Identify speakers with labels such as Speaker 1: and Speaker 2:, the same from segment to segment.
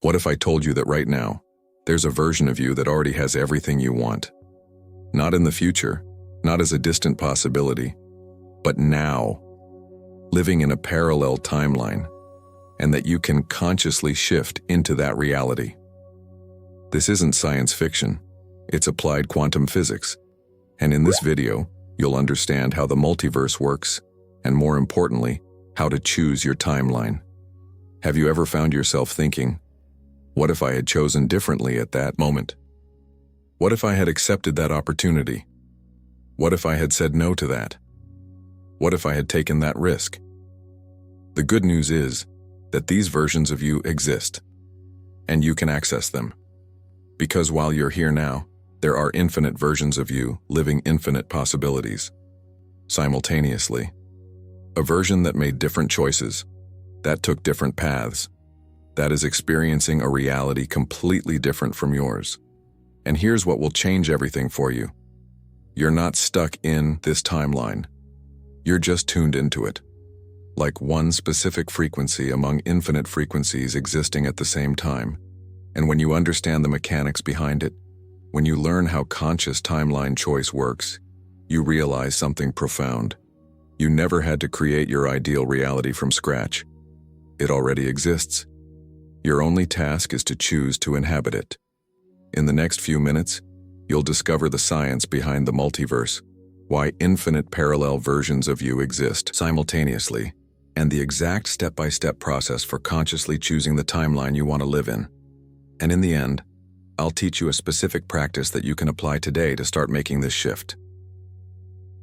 Speaker 1: What if I told you that right now, there's a version of you that already has everything you want? Not in the future, not as a distant possibility, but now, living in a parallel timeline, and that you can consciously shift into that reality. This isn't science fiction, it's applied quantum physics. And in this video, you'll understand how the multiverse works, and more importantly, how to choose your timeline. Have you ever found yourself thinking, what if I had chosen differently at that moment? What if I had accepted that opportunity? What if I had said no to that? What if I had taken that risk? The good news is that these versions of you exist, and you can access them. Because while you're here now, there are infinite versions of you living infinite possibilities. Simultaneously. A version that made different choices, that took different paths, that is experiencing a reality completely different from yours. And here's what will change everything for you. You're not stuck in this timeline. You're just tuned into it. Like one specific frequency among infinite frequencies existing at the same time. And when you understand the mechanics behind it, when you learn how conscious timeline choice works, you realize something profound. You never had to create your ideal reality from scratch. It already exists. Your only task is to choose to inhabit it. In the next few minutes, you'll discover the science behind the multiverse, why infinite parallel versions of you exist simultaneously, and the exact step-by-step process for consciously choosing the timeline you want to live in. And in the end, I'll teach you a specific practice that you can apply today to start making this shift.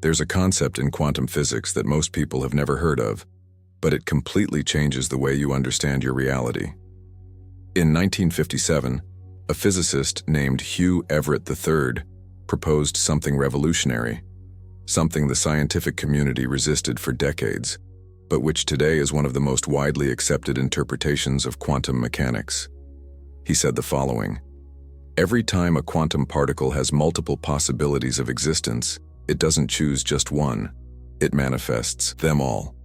Speaker 1: There's a concept in quantum physics that most people have never heard of, but it completely changes the way you understand your reality. In 1957, a physicist named Hugh Everett III proposed something revolutionary, something the scientific community resisted for decades, but which today is one of the most widely accepted interpretations of quantum mechanics. He said the following: every time a quantum particle has multiple possibilities of existence, it doesn't choose just one, it manifests them all,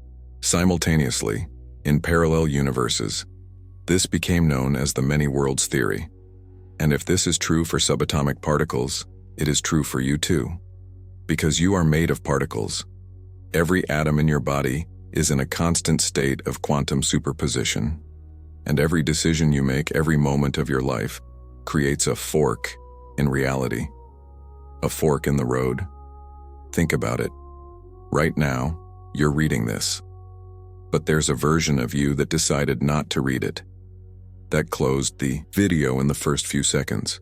Speaker 1: simultaneously, in parallel universes. This became known as the many worlds theory. And if this is true for subatomic particles, it is true for you too. Because you are made of particles. Every atom in your body is in a constant state of quantum superposition. And every decision you make every moment of your life creates a fork in reality. A fork in the road. Think about it. Right now, you're reading this. But there's a version of you that decided not to read it. That closed the video in the first few seconds.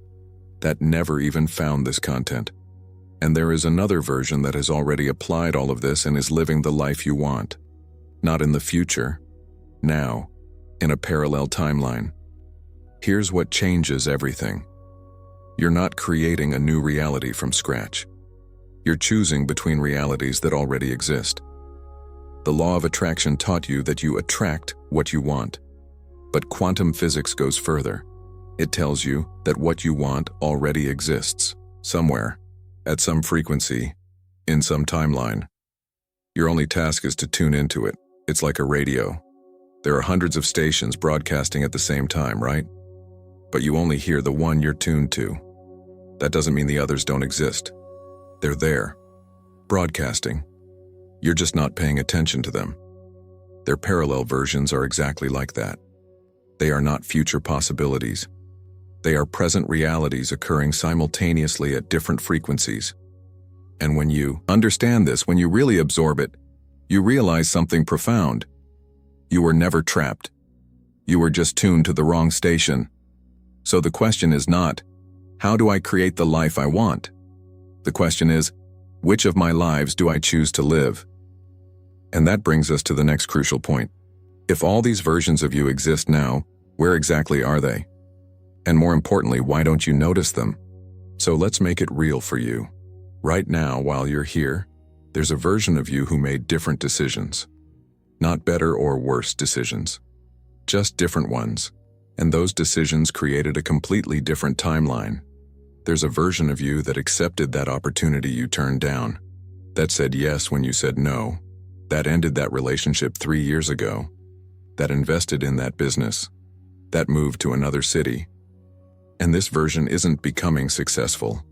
Speaker 1: That never even found this content. And there is another version that has already applied all of this and is living the life you want. Not in the future. Now. In a parallel timeline. Here's what changes everything. You're not creating a new reality from scratch. You're choosing between realities that already exist. The law of attraction taught you that you attract what you want. But quantum physics goes further. It tells you that what you want already exists, somewhere, at some frequency, in some timeline. Your only task is to tune into it. It's like a radio. There are hundreds of stations broadcasting at the same time, right? But you only hear the one you're tuned to. That doesn't mean the others don't exist. They're there, broadcasting. You're just not paying attention to them. Their parallel versions are exactly like that. They are not future possibilities. They are present realities occurring simultaneously at different frequencies. And when you understand this, when you really absorb it, you realize something profound. You were never trapped. You were just tuned to the wrong station. So the question is not, how do I create the life I want? The question is, which of my lives do I choose to live? And that brings us to the next crucial point. If all these versions of you exist now, where exactly are they? And more importantly, why don't you notice them? So let's make it real for you. Right now, while you're here, there's a version of you who made different decisions. Not better or worse decisions. Just different ones. And those decisions created a completely different timeline. There's a version of you that accepted that opportunity you turned down. That said yes when you said no. That ended that relationship 3 years ago. That invested in that business. that moved to another city. And this version isn't becoming successful.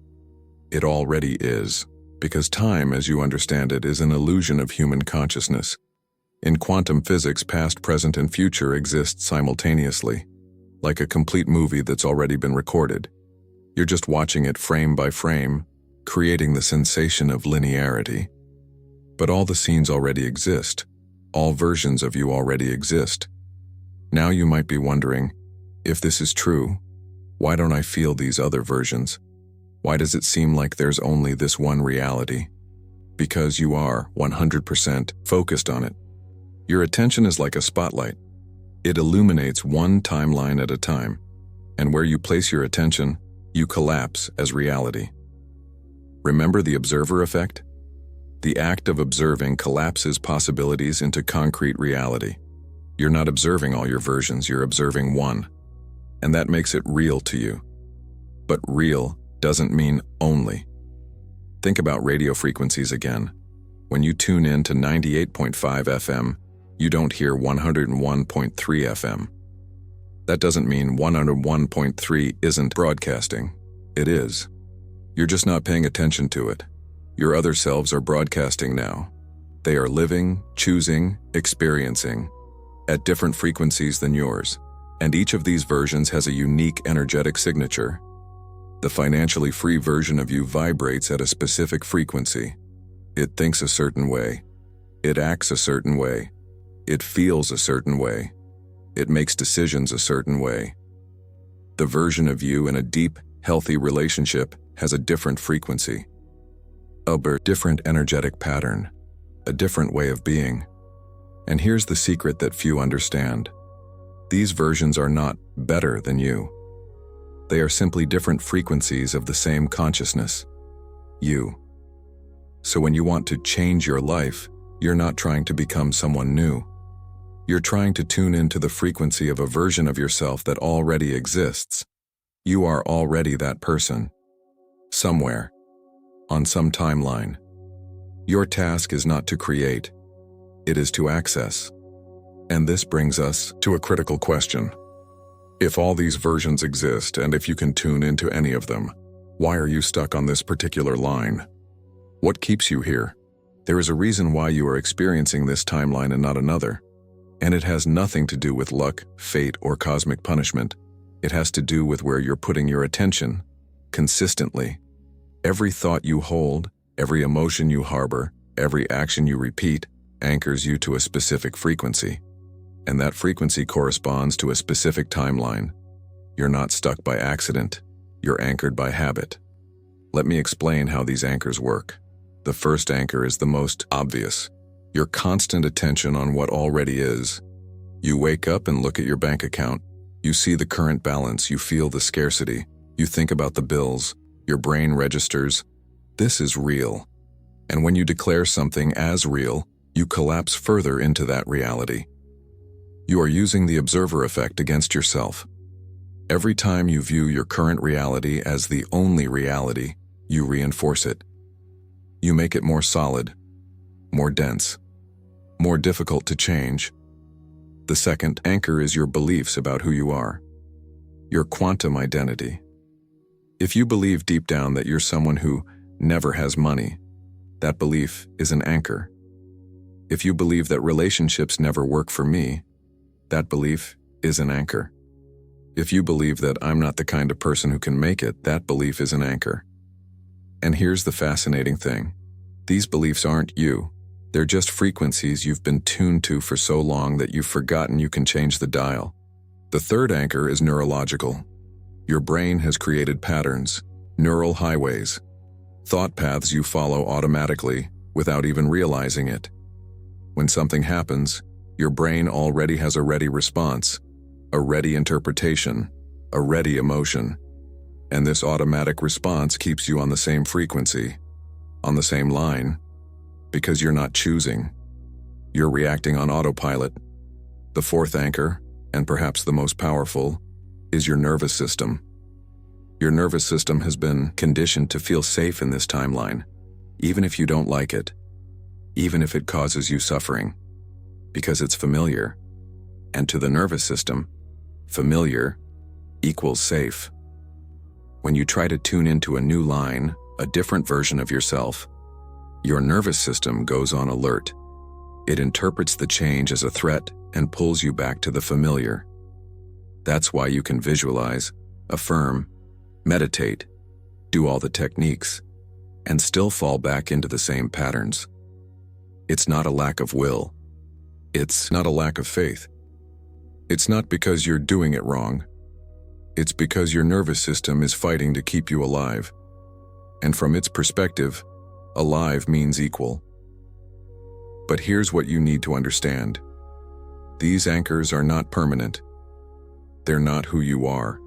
Speaker 1: It already is, because time, as you understand it, is an illusion of human consciousness. In quantum physics, past, present, and future exist simultaneously, like a complete movie that's already been recorded. You're just watching it frame by frame, creating the sensation of linearity. But all the scenes already exist. All versions of you already exist. Now you might be wondering, if this is true, why don't I feel these other versions? Why does it seem like there's only this one reality? Because you are 100% focused on it. Your attention is like a spotlight. It illuminates one timeline at a time, and where you place your attention, you collapse as reality. Remember the observer effect? The act of observing collapses possibilities into concrete reality. You're not observing all your versions, you're observing one. And that makes it real to you. But real doesn't mean only. Think about radio frequencies again. When you tune in to 98.5 FM, you don't hear 101.3 FM. That doesn't mean 101.3 isn't broadcasting. It is. You're just not paying attention to it. Your other selves are broadcasting now. They are living, choosing, experiencing at different frequencies than yours, and each of these versions has a unique energetic signature. The financially free version of you vibrates at a specific frequency. It thinks a certain way. It acts a certain way. It feels a certain way. It makes decisions a certain way. The version of you in a deep, healthy relationship has a different frequency. A different energetic pattern. A different way of being. And here's the secret that few understand. These versions are not better than you. They are simply different frequencies of the same consciousness. You. So when you want to change your life, you're not trying to become someone new. You're trying to tune into the frequency of a version of yourself that already exists. You are already that person. Somewhere. On some timeline. Your task is not to create. It is to access. And this brings us to a critical question. If all these versions exist, and if you can tune into any of them, why are you stuck on this particular line? What keeps you here? There is a reason why you are experiencing this timeline and not another. And it has nothing to do with luck, fate, or cosmic punishment. It has to do with where you're putting your attention, consistently. Every thought you hold, every emotion you harbor, every action you repeat, anchors you to a specific frequency. And that frequency corresponds to a specific timeline. You're not stuck by accident. You're anchored by habit. Let me explain how these anchors work. The first anchor is the most obvious. Your constant attention on what already is. You wake up and look at your bank account. You see the current balance. You feel the scarcity. You think about the bills. Your brain registers. This is real. And when you declare something as real, you collapse further into that reality. You are using the observer effect against yourself. Every time you view your current reality as the only reality, you reinforce it. You make it more solid, more dense, more difficult to change. The second anchor is your beliefs about who you are, your quantum identity. If you believe deep down that you're someone who never has money, that belief is an anchor. If you believe that relationships never work for me, that belief is an anchor. If you believe that I'm not the kind of person who can make it, that belief is an anchor. And here's the fascinating thing. These beliefs aren't you. They're just frequencies you've been tuned to for so long that you've forgotten you can change the dial. The third anchor is neurological. Your brain has created patterns, neural highways, thought paths you follow automatically without even realizing it. When something happens, your brain already has a ready response, a ready interpretation, a ready emotion. And this automatic response keeps you on the same frequency, on the same line, because you're not choosing. You're reacting on autopilot. The fourth anchor, and perhaps the most powerful, is your nervous system. Your nervous system has been conditioned to feel safe in this timeline, even if you don't like it, even if it causes you suffering, because it's familiar. And to the nervous system, Familiar equals safe. When you try to tune into a new line, a different version of yourself, your nervous system goes on alert. It interprets the change as a threat and pulls you back to the familiar. That's why you can visualize, affirm, meditate, do all the techniques, and still fall back into the same patterns. It's not a lack of will. It's not a lack of faith. It's not because you're doing it wrong. It's because your nervous system is fighting to keep you alive. And from its perspective, alive means equal. But here's what you need to understand. These anchors are not permanent. They're not who you are.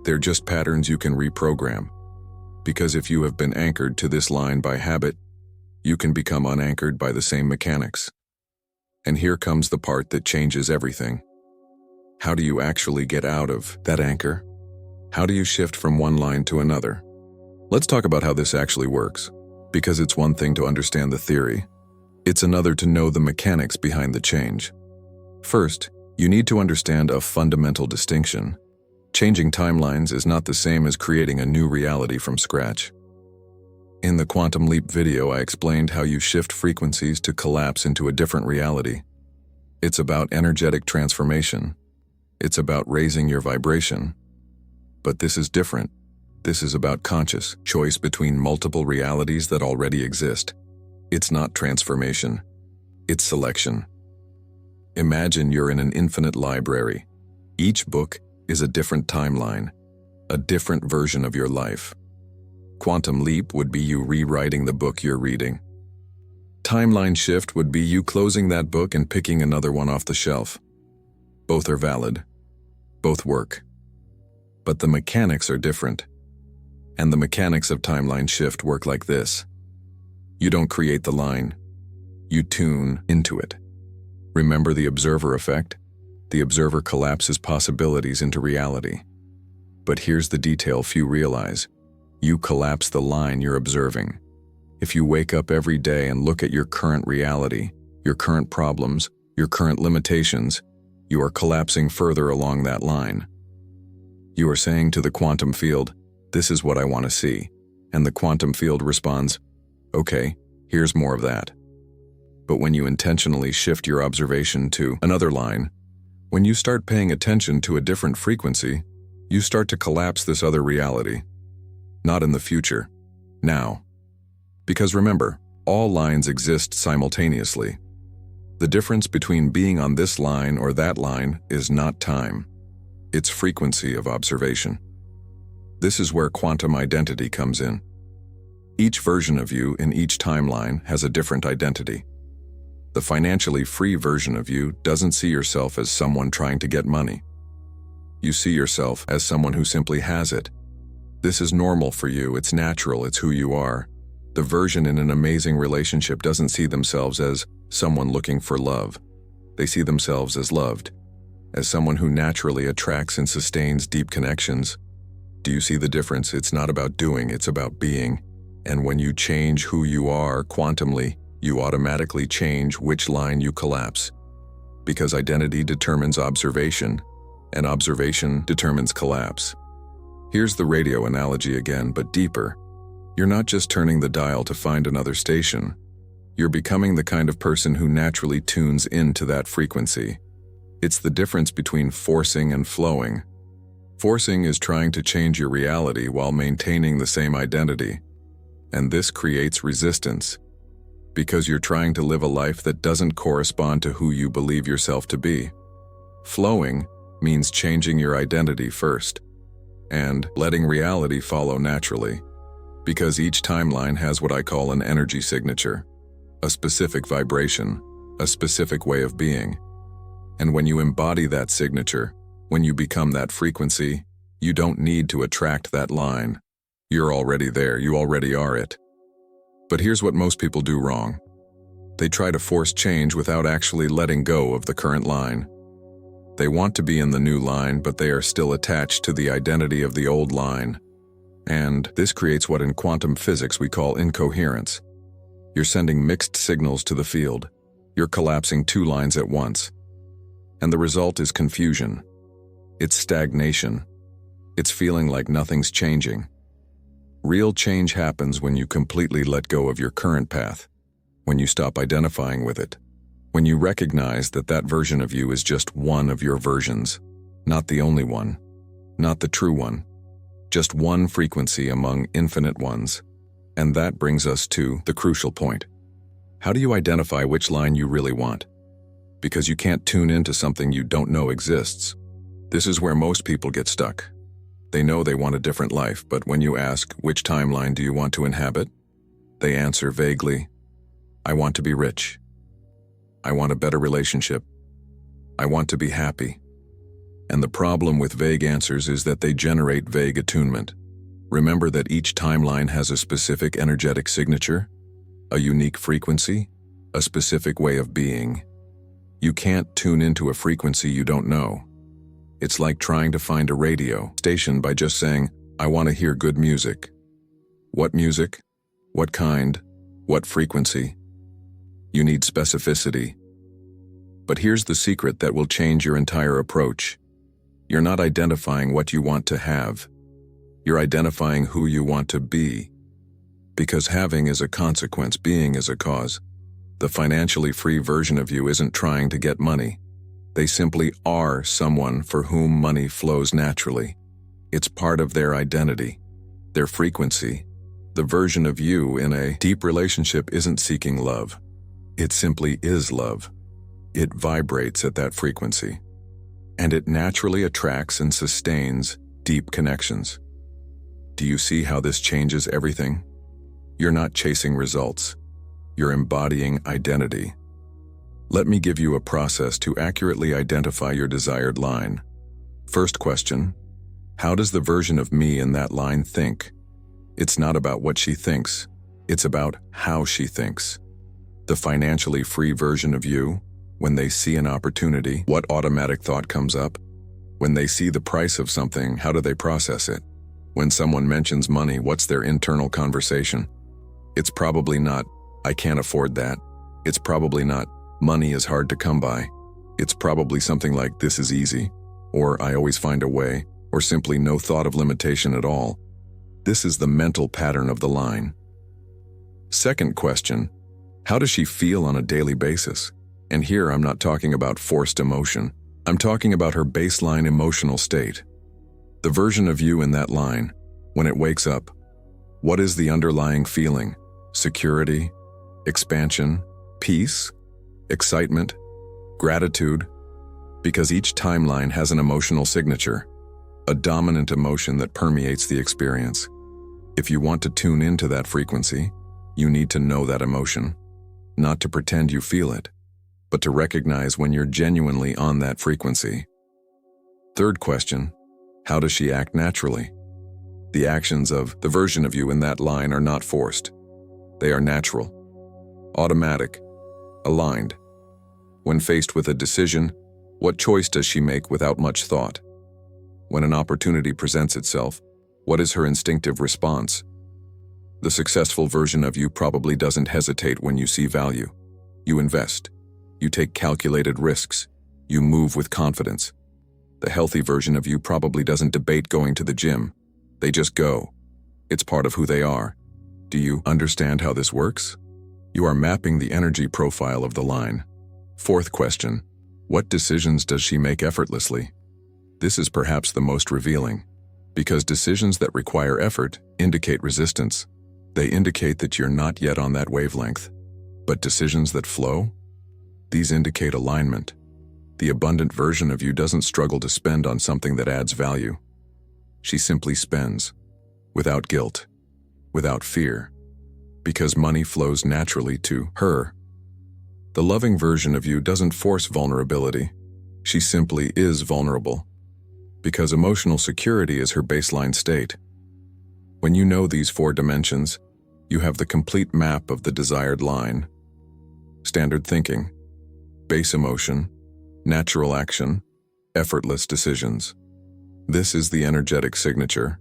Speaker 1: They're just patterns you can reprogram. Because if you have been anchored to this line by habit, you can become unanchored by the same mechanics. And here comes the part that changes everything. How do you actually get out of that anchor? How do you shift from one line to another? Let's talk about how this actually works, because it's one thing to understand the theory. It's another to know the mechanics behind the change. First, you need to understand a fundamental distinction. Changing timelines is not the same as creating a new reality from scratch. In the Quantum Leap video, I explained how you shift frequencies to collapse into a different reality. It's about energetic transformation. It's about raising your vibration. But this is different. This is about conscious choice between multiple realities that already exist. It's not transformation. It's selection. Imagine you're in an infinite library. Each book is a different timeline, a different version of your life. Quantum Leap would be you rewriting the book you're reading. Timeline shift would be you closing that book and picking another one off the shelf. Both are valid. Both work. But the mechanics are different. And the mechanics of timeline shift work like this. You don't create the line. You tune into it. Remember the observer effect? The observer collapses possibilities into reality. But here's the detail few realize. You collapse the line you're observing. If you wake up every day and look at your current reality, your current problems, your current limitations, you are collapsing further along that line. You are saying to the quantum field, "This is what I want to see." And the quantum field responds, "Okay, here's more of that." But when you intentionally shift your observation to another line, when you start paying attention to a different frequency, you start to collapse this other reality. Not in the future, now. Because remember, all lines exist simultaneously. The difference between being on this line or that line is not time. It's frequency of observation. This is where quantum identity comes in. Each version of you in each timeline has a different identity. The financially free version of you doesn't see yourself as someone trying to get money. You see yourself as someone who simply has it. This is normal for you, it's natural, it's who you are. The version in an amazing relationship doesn't see themselves as someone looking for love. They see themselves as loved, as someone who naturally attracts and sustains deep connections. Do you see the difference? It's not about doing, it's about being. And when you change who you are quantumly, you automatically change which line you collapse. Because identity determines observation, and observation determines collapse. Here's the radio analogy again, but deeper. You're not just turning the dial to find another station. You're becoming the kind of person who naturally tunes into that frequency. It's the difference between forcing and flowing. Forcing is trying to change your reality while maintaining the same identity. And this creates resistance. Because you're trying to live a life that doesn't correspond to who you believe yourself to be. Flowing means changing your identity first, and letting reality follow naturally. Because each timeline has what I call an energy signature, a specific vibration, a specific way of being. And when you embody that signature, when you become that frequency, you don't need to attract that line. You're already there, you already are it. But here's what most people do wrong. They try to force change without actually letting go of the current line. They want to be in the new line, but they are still attached to the identity of the old line. And this creates what in quantum physics we call incoherence. You're sending mixed signals to the field. You're collapsing two lines at once. And the result is confusion. It's stagnation. It's feeling like nothing's changing. Real change happens when you completely let go of your current path, when you stop identifying with it, when you recognize that that version of you is just one of your versions, not the only one, not the true one, just one frequency among infinite ones. And that brings us to the crucial point. How do you identify which line you really want? Because you can't tune into something you don't know exists. This is where most people get stuck. They know they want a different life, but when you ask, which timeline do you want to inhabit? They answer vaguely, I want to be rich. I want a better relationship. I want to be happy. And the problem with vague answers is that they generate vague attunement. Remember that each timeline has a specific energetic signature, a unique frequency, a specific way of being. You can't tune into a frequency you don't know. It's like trying to find a radio station by just saying, I want to hear good music. What music? What kind? What frequency? You need specificity. But here's the secret that will change your entire approach. You're not identifying what you want to have. You're identifying who you want to be. Because having is a consequence, being is a cause. The financially free version of you isn't trying to get money. They simply are someone for whom money flows naturally. It's part of their identity, their frequency. The version of you in a deep relationship isn't seeking love. It simply is love. It vibrates at that frequency. And it naturally attracts and sustains deep connections. Do you see how this changes everything? You're not chasing results. You're embodying identity. Let me give you a process to accurately identify your desired line. First question, how does the version of me in that line think? It's not about what she thinks. It's about how she thinks. The financially free version of you, when they see an opportunity, what automatic thought comes up? When they see the price of something, how do they process it? When someone mentions money, what's their internal conversation? It's probably not, I can't afford that. It's probably not, money is hard to come by. It's probably something like, this is easy, or I always find a way, or simply no thought of limitation at all. This is the mental pattern of the line. Second question, how does she feel on a daily basis? And here I'm not talking about forced emotion. I'm talking about her baseline emotional state. The version of you in that line, when it wakes up, what is the underlying feeling? Security, expansion, peace, excitement, gratitude? Because each timeline has an emotional signature, a dominant emotion that permeates the experience. If you want to tune into that frequency, you need to know that emotion, not to pretend you feel it, but to recognize when you're genuinely on that frequency. Third question, how does she act naturally? The actions of the version of you in that line are not forced. They are natural, automatic, aligned. When faced with a decision, what choice does she make without much thought? When an opportunity presents itself, what is her instinctive response? The successful version of you probably doesn't hesitate when you see value. You invest. You take calculated risks. You move with confidence. The healthy version of you probably doesn't debate going to the gym. They just go. It's part of who they are. Do you understand how this works? You are mapping the energy profile of the line. Fourth question, what decisions does she make effortlessly? This is perhaps the most revealing, because decisions that require effort indicate resistance. They indicate that you're not yet on that wavelength. But decisions that flow? These indicate alignment. The abundant version of you doesn't struggle to spend on something that adds value. She simply spends, without guilt, without fear, because money flows naturally to her. The loving version of you doesn't force vulnerability. She simply is vulnerable, because emotional security is her baseline state. When you know these four dimensions, you have the complete map of the desired line. Standard thinking, base emotion, natural action, effortless decisions. This is the energetic signature,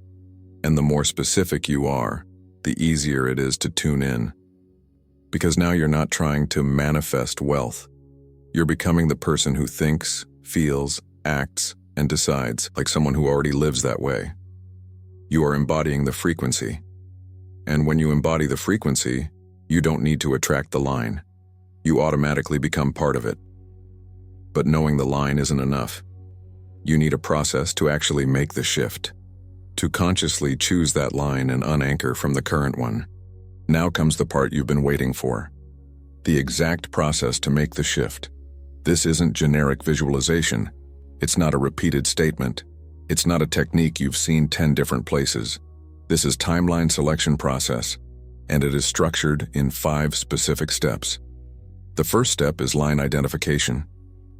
Speaker 1: and the more specific you are, the easier it is to tune in. Because now you're not trying to manifest wealth. You're becoming the person who thinks, feels, acts, and decides, like someone who already lives that way. You are embodying the frequency. And when you embody the frequency, you don't need to attract the line. You automatically become part of it. But knowing the line isn't enough. You need a process to actually make the shift, to consciously choose that line and unanchor from the current one. Now comes the part you've been waiting for. The exact process to make the shift. This isn't generic visualization. It's not a repeated statement. It's not a technique you've seen 10 different places. This is timeline selection process, and it is structured in 5 specific steps. The first step is line identification.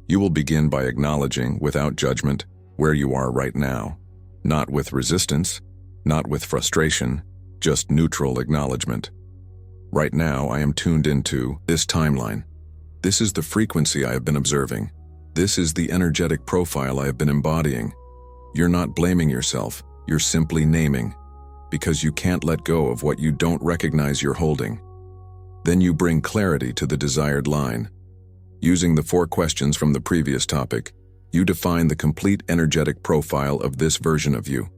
Speaker 1: You will begin by acknowledging, without judgment, where you are right now. Not with resistance, not with frustration, just neutral acknowledgement. Right now, I am tuned into this timeline. This is the frequency I have been observing. This is the energetic profile I have been embodying. You're not blaming yourself, you're simply naming, because you can't let go of what you don't recognize you're holding. Then you bring clarity to the desired line. Using the 4 questions from the previous topic, you define the complete energetic profile of this version of you.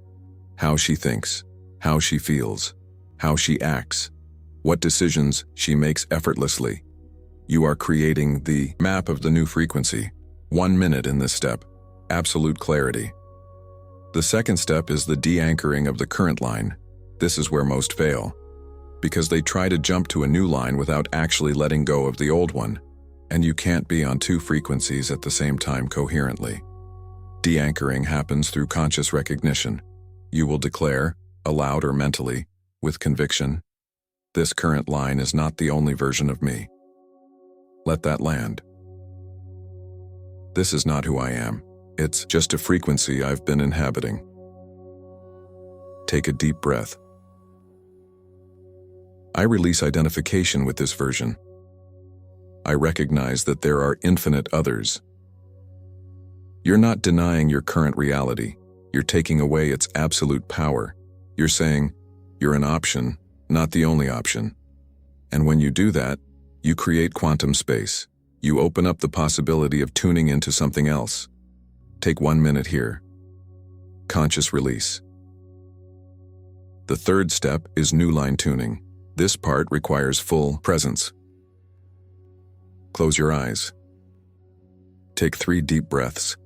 Speaker 1: How she thinks, how she feels, how she acts, what decisions she makes effortlessly. You are creating the map of the new frequency. 1 minute in this step, absolute clarity. The second step is the de-anchoring of the current line. This is where most fail, because they try to jump to a new line without actually letting go of the old one. And you can't be on 2 frequencies at the same time coherently. De-anchoring happens through conscious recognition. You will declare, aloud or mentally, with conviction, this current line is not the only version of me. Let that land. This is not who I am. It's just a frequency I've been inhabiting. Take a deep breath. I release identification with this version. I recognize that there are infinite others. You're not denying your current reality. You're taking away its absolute power. You're saying, you're an option, not the only option. And when you do that, you create quantum space. You open up the possibility of tuning into something else. Take 1 minute here. Conscious release. The third step is new line tuning. This part requires full presence. Close your eyes. Take 3 deep breaths.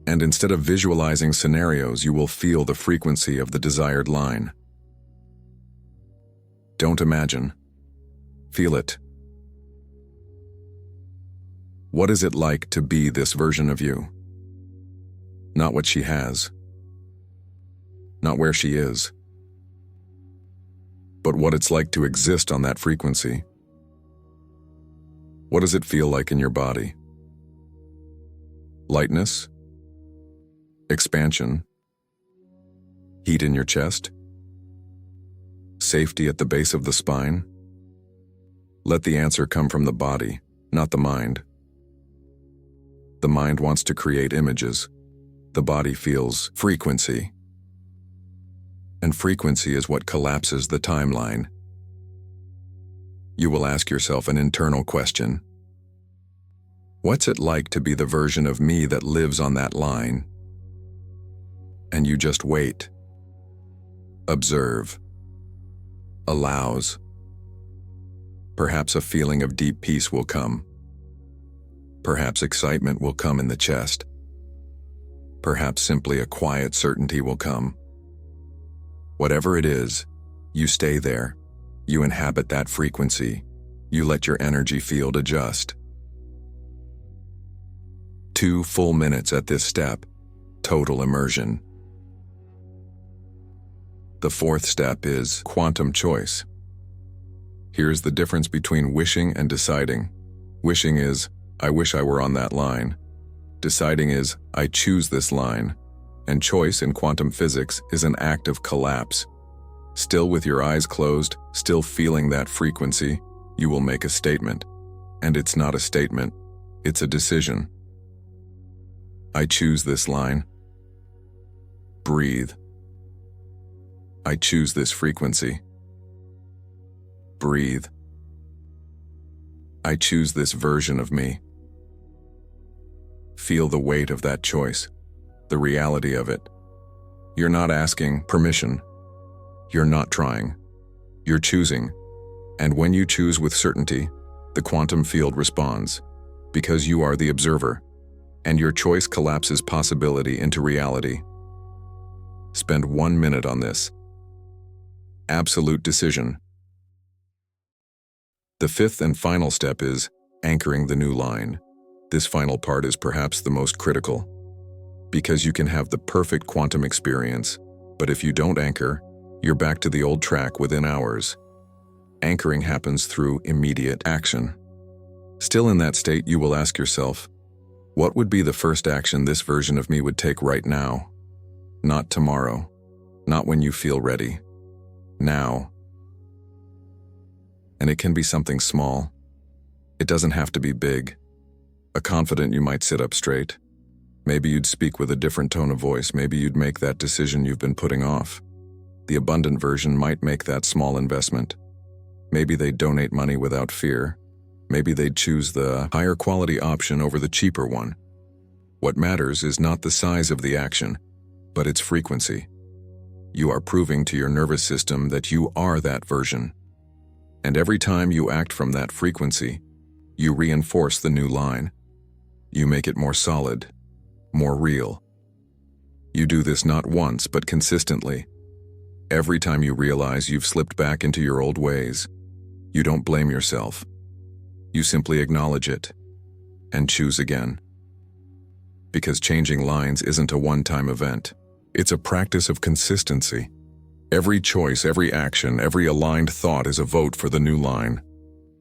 Speaker 1: And instead of visualizing scenarios, you will feel the frequency of the desired line. Don't imagine. Feel it. What is it like to be this version of you? Not what she has. Not where she is. But what it's like to exist on that frequency. What does it feel like in your body? Lightness? Expansion? Heat in your chest? Safety at the base of the spine? Let the answer come from the body, not the mind. The mind wants to create images. The body feels frequency. And frequency is what collapses the timeline. You will ask yourself an internal question. What's it like to be the version of me that lives on that line? And you just wait. Observe. Allows. Perhaps a feeling of deep peace will come. Perhaps excitement will come in the chest. Perhaps simply a quiet certainty will come. Whatever it is, you stay there. You inhabit that frequency. You let your energy field adjust. 2 full minutes at this step. Total immersion. The 4th step is quantum choice. Here's the difference between wishing and deciding. Wishing is, I wish I were on that line. Deciding is, I choose this line. And choice in quantum physics is an act of collapse. Still with your eyes closed, still feeling that frequency, you will make a statement. And it's not a statement, it's a decision. I choose this line. Breathe. I choose this frequency. Breathe. I choose this version of me. Feel the weight of that choice, the reality of it. You're not asking permission. You're not trying. You're choosing. And when you choose with certainty, the quantum field responds, because you are the observer, and your choice collapses possibility into reality. Spend 1 minute on this. Absolute decision. The fifth and final step is anchoring the new line. This final part is perhaps the most critical, because you can have the perfect quantum experience, but if you don't anchor, you're back to the old track within hours. Anchoring happens through immediate action. Still in that state, you will ask yourself, what would be the first action this version of me would take right now? Not tomorrow, not when you feel ready. Now. And it can be something small. It doesn't have to be big. A confident you might sit up straight. Maybe you'd speak with a different tone of voice. Maybe you'd make that decision you've been putting off. The abundant version might make that small investment. Maybe they'd donate money without fear. Maybe they'd choose the higher quality option over the cheaper one. What matters is not the size of the action, but its frequency. You are proving to your nervous system that you are that version. And every time you act from that frequency, you reinforce the new line. You make it more solid, more real. You do this not once, but consistently. Every time you realize you've slipped back into your old ways, you don't blame yourself. You simply acknowledge it and choose again. Because changing lines isn't a one-time event. It's a practice of consistency. Every choice, every action, every aligned thought is a vote for the new line.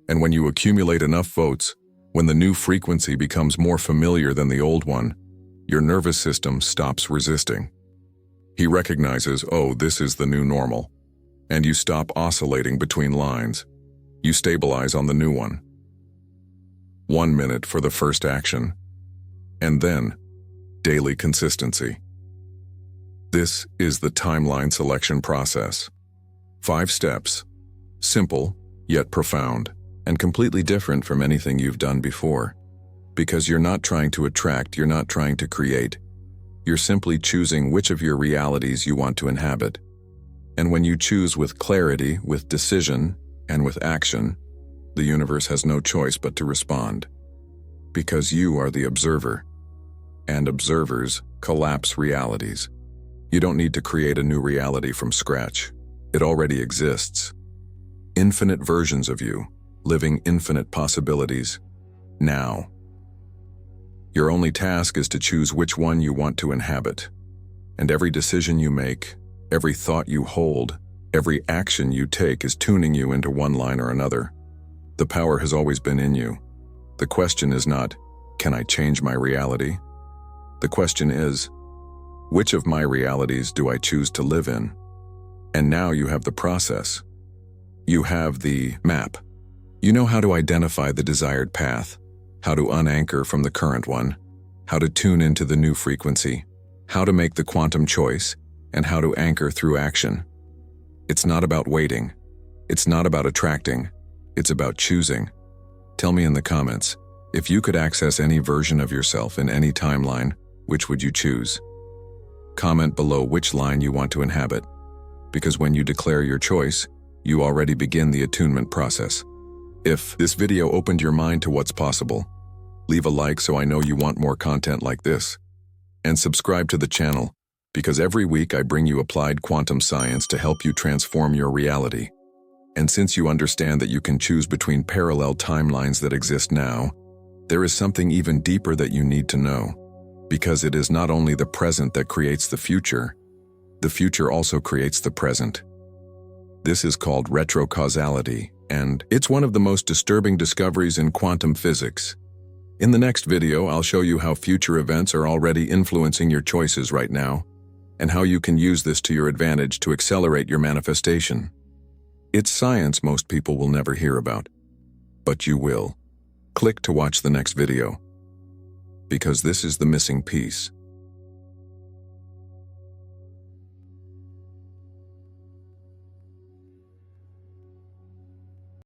Speaker 1: And when you accumulate enough votes, when the new frequency becomes more familiar than the old one, your nervous system stops resisting. He recognizes, oh, this is the new normal. And you stop oscillating between lines. You stabilize on the new one. 1 minute for the first action. And then, daily consistency. This is the timeline selection process. 5 steps. Simple, yet profound, and completely different from anything you've done before. Because you're not trying to attract, you're not trying to create. You're simply choosing which of your realities you want to inhabit. And when you choose with clarity, with decision, and with action, the universe has no choice but to respond. Because you are the observer. And observers collapse realities. You don't need to create a new reality from scratch. It already exists. Infinite versions of you, living infinite possibilities, now. Your only task is to choose which one you want to inhabit. And every decision you make, every thought you hold, every action you take is tuning you into one line or another. The power has always been in you. The question is not, can I change my reality? The question is, which of my realities do I choose to live in? And now you have the process. You have the map. You know how to identify the desired path, how to unanchor from the current one, how to tune into the new frequency, how to make the quantum choice, and how to anchor through action. It's not about waiting. It's not about attracting. It's about choosing. Tell me in the comments, if you could access any version of yourself in any timeline, which would you choose? Comment below which line you want to inhabit, because when you declare your choice, you already begin the attunement process. If this video opened your mind to what's possible, leave a like so I know you want more content like this. And subscribe to the channel, because every week I bring you applied quantum science to help you transform your reality. And since you understand that you can choose between parallel timelines that exist now, there is something even deeper that you need to know. Because it is not only the present that creates the future also creates the present. This is called retrocausality, and it's one of the most disturbing discoveries in quantum physics. In the next video, I'll show you how future events are already influencing your choices right now, and how you can use this to your advantage to accelerate your manifestation. It's science most people will never hear about, but you will. Click to watch the next video. Because this is the missing piece.